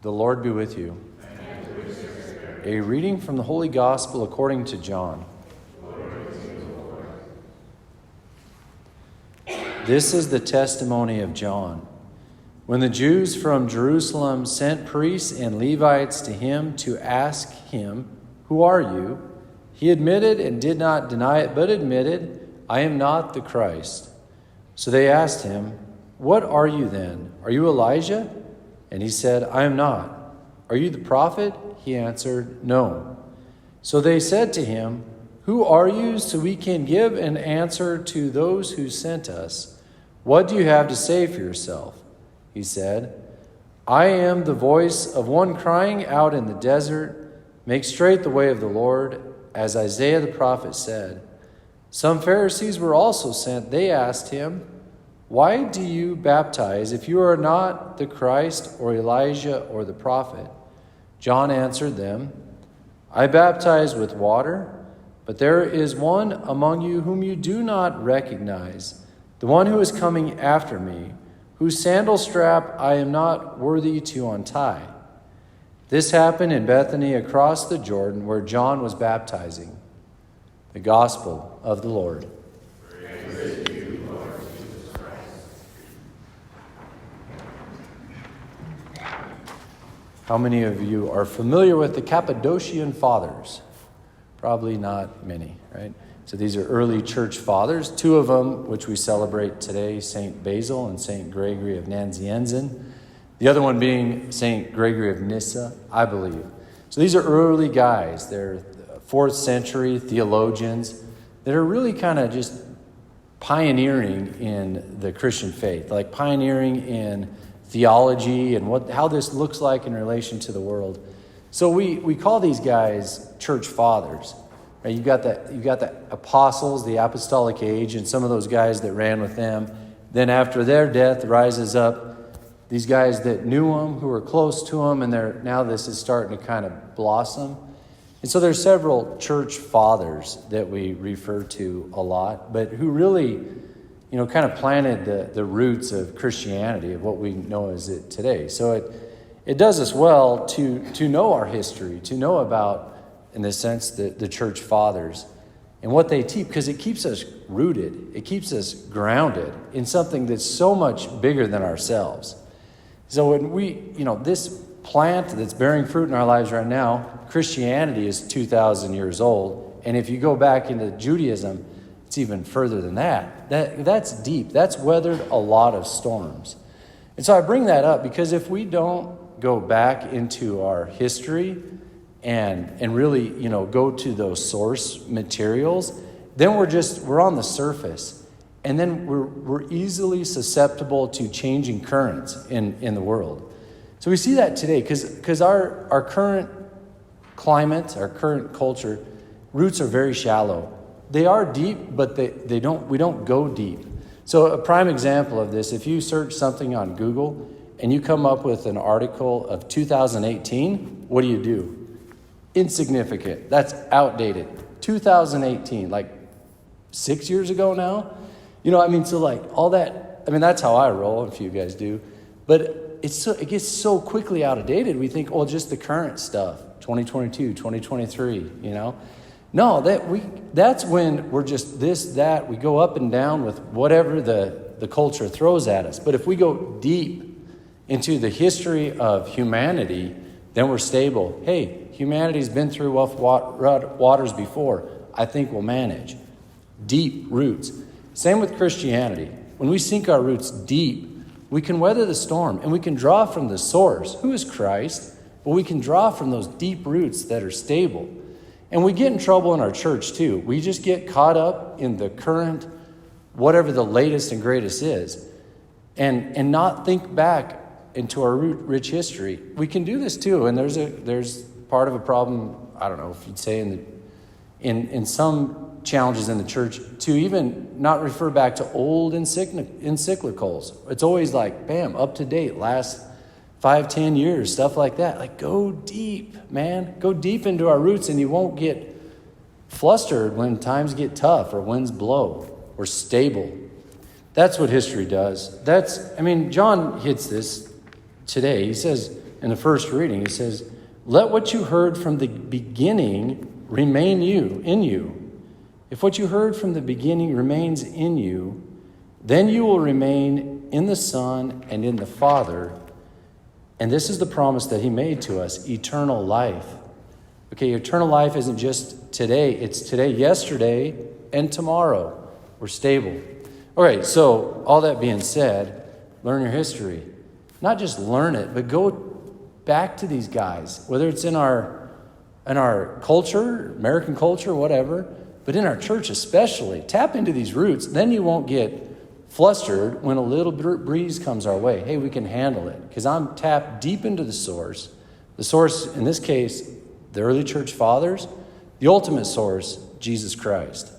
The Lord be with you. A reading from the Holy Gospel according to John. This is the testimony of John. When the Jews from Jerusalem sent priests and Levites to him to ask him, "Who are you?" he admitted and did not deny it, but admitted, "I am not the Christ." So they asked him, "What are you then? Are you Elijah?" And he said, "I am not." "Are you the prophet?" He answered, "No." So they said to him, "Who are you, so we can give an answer to those who sent us? What do you have to say for yourself?" He said, "I am the voice of one crying out in the desert, 'Make straight the way of the Lord,' as Isaiah the prophet said." Some Pharisees were also sent. They asked him, "Why do you baptize if you are not the Christ or Elijah or the prophet?" John answered them, "I baptize with water, but there is one among you whom you do not recognize, the one who is coming after me, whose sandal strap I am not worthy to untie." This happened in Bethany across the Jordan, where John was baptizing. The Gospel of the Lord. Praise to you, Lord Jesus Christ. How many of you are familiar with the Cappadocian Fathers? Probably not many, right? So these are early church fathers, two of them which we celebrate today, St. Basil and St. Gregory of Nazianzen. The other one being St. Gregory of Nyssa, I believe. So these are early guys. They're 4th century theologians that are really kind of just pioneering in the Christian faith, like pioneering in theology and how this looks like in relation to the world. So we call these guys church fathers. Right? You've got the apostles, the apostolic age, and some of those guys that ran with them. Then after their death rises up these guys that knew them, who were close to them, and now this is starting to kind of blossom. And so there's several church fathers that we refer to a lot, but who really, kind of planted the roots of Christianity, of what we know as it today. So it does us well to know our history, to know about, in this sense, the church fathers and what they teach, because it keeps us rooted. It keeps us grounded in something that's so much bigger than ourselves. So when this plant that's bearing fruit in our lives right now, Christianity is 2,000 years old. And if you go back into Judaism, it's even further than that. That's deep. That's weathered a lot of storms. And so I bring that up because if we don't go back into our history and really, go to those source materials, then we're on the surface. And then we're easily susceptible to changing currents in the world. So we see that today because our current climate, our current culture, roots are very shallow. They are deep, but we don't go deep. So a prime example of this, if you search something on Google and you come up with an article of 2018, what do? Insignificant. That's outdated. 2018, like 6 years ago now. So like all that, that's how I roll, if you guys do. But it gets so quickly out of dated. We think, just the current stuff, 2022, 2023, No, that's when we're just this, that. We go up and down with whatever the culture throws at us. But if we go deep into the history of humanity, then we're stable. Hey, humanity's been through rough waters before. I think we'll manage. Deep roots. Same with Christianity. When we sink our roots deep, we can weather the storm and we can draw from the source, who is Christ, but we can draw from those deep roots that are stable. And we get in trouble in our church too. We just get caught up in the current, whatever the latest and greatest is, and not think back into our rich history. We can do this too, and there's part of a problem, I don't know if you'd say in some challenges in the church, to even not refer back to old encyclicals. It's always like, bam, up to date, last 5-10 years, stuff like that. Like, go deep, man. Go deep into our roots, and you won't get flustered when times get tough or winds blow. We're stable. That's what history does. John hits this today. He says, in the first reading. He says, let what you heard from the beginning remain in you. If what you heard from the beginning remains in you, then you will remain in the Son and in the Father. And this is the promise that he made to us, eternal life. Okay, eternal life isn't just today. It's today, yesterday, and tomorrow. We're stable. All right, so all that being said, learn your history. Not just learn it, but go back to these guys, whether it's in our culture, American culture, whatever, but in our church especially. Tap into these roots. Then you won't get flustered when a little breeze comes our way. Hey, we can handle it because I'm tapped deep into the source. The source, in this case, the early church fathers. The ultimate source, Jesus Christ.